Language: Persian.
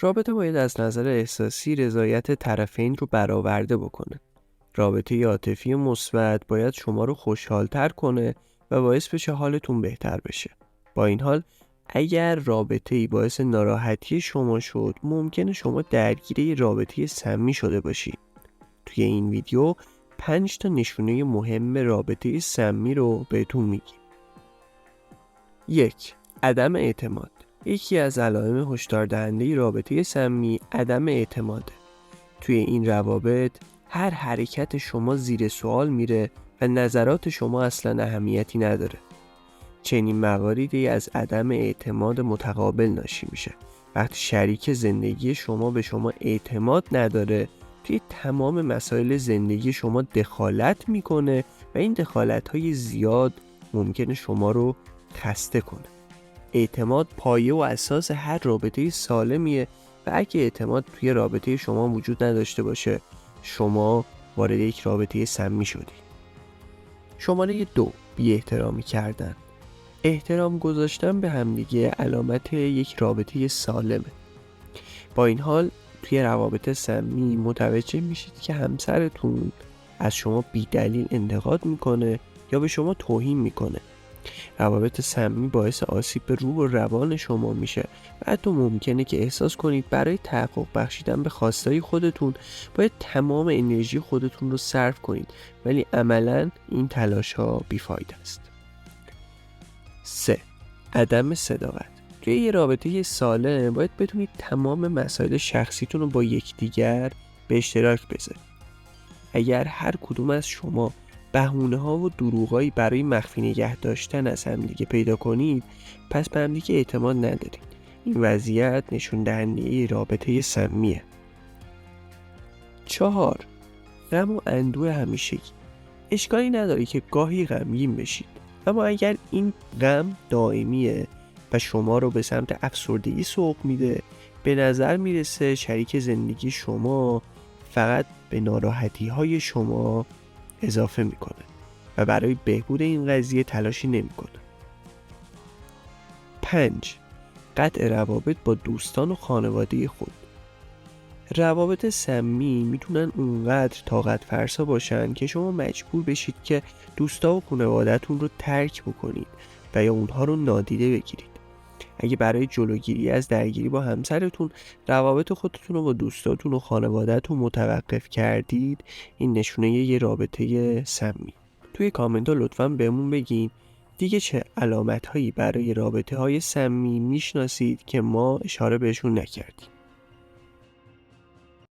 رابطه باید از نظر احساسی رضایت طرفین رو برآورده بکنه. رابطه عاطفی مثبت باید شما رو خوشحال‌تر کنه و باعث بشه حالتون بهتر بشه. با این حال اگر رابطه‌ای باعث ناراحتی شما شد، ممکنه شما درگیر یه رابطه سمی شده باشید. توی این ویدیو 5 تا نشونه مهم رابطه سمی رو بهتون میگیم. 1. عدم اعتماد. یکی از علائم هشدار دهنده رابطه سمی عدم اعتماده. توی این روابط هر حرکت شما زیر سوال میره و نظرات شما اصلا اهمیتی نداره. چنین مواردی از عدم اعتماد متقابل ناشی میشه. وقتی شریک زندگی شما به شما اعتماد نداره، توی تمام مسائل زندگی شما دخالت میکنه و این دخالت‌های زیاد ممکنه شما رو خسته کنه. اعتماد پایه و اساس هر رابطه سالمیه و اگه اعتماد توی رابطه شما وجود نداشته باشه، شما وارد یک رابطه سمی شدی. شماره 2. بی احترامی کردن. احترام گذاشتن به همدیگه علامت یک رابطه سالمه. با این حال توی روابط سمی متوجه میشید که همسرتون از شما بی دلیل انتقاد میکنه یا به شما توهین میکنه. روابط سمی باعث آسیب به روح و روان شما میشه و حتی ممکنه که احساس کنید برای تحقق بخشیدن به خواستهای خودتون باید تمام انرژی خودتون رو صرف کنید، ولی عملاً این تلاش ها بیفایده است. 3. عدم صداقت. توی یه رابطه سالم باید بتونید تمام مسائل شخصیتون رو با یکدیگر به اشتراک بذارید. اگر هر کدوم از شما بهونه‌ها و دروغایی برای مخفی نگه داشتن از همدیگه پیدا کنید، پس به همدیگه اعتماد ندارید. این وضعیت نشون دهنده رابطه سمیه. 4. غم و اندوه همیشگی. اشکالی نداره که گاهی غمگین بشید، اما اگر این غم دائمیه و شما رو به سمت افسردگی سوق میده، به نظر میرسه شریک زندگی شما فقط به ناراحتی های شما اضافه میکنه و برای بهبود این قضیه تلاشی نمیکنه. 5. قطع روابط با دوستان و خانواده خود. روابط سمی میتونن اونقدر طاقت فرسا باشن که شما مجبور بشید که دوستا و خانواده‌تون رو ترک بکنید و یا اونها رو نادیده بگیرید. اگه برای جلوگیری از درگیری با همسرتون روابط خودتون رو با دوستاتون و خانواده‌تون متوقف کردید، این نشونه یه رابطه سمی. توی کامنت ها لطفاً بهمون بگین دیگه چه علامت هایی برای رابطه های سمی میشناسید که ما اشاره بهشون نکردیم.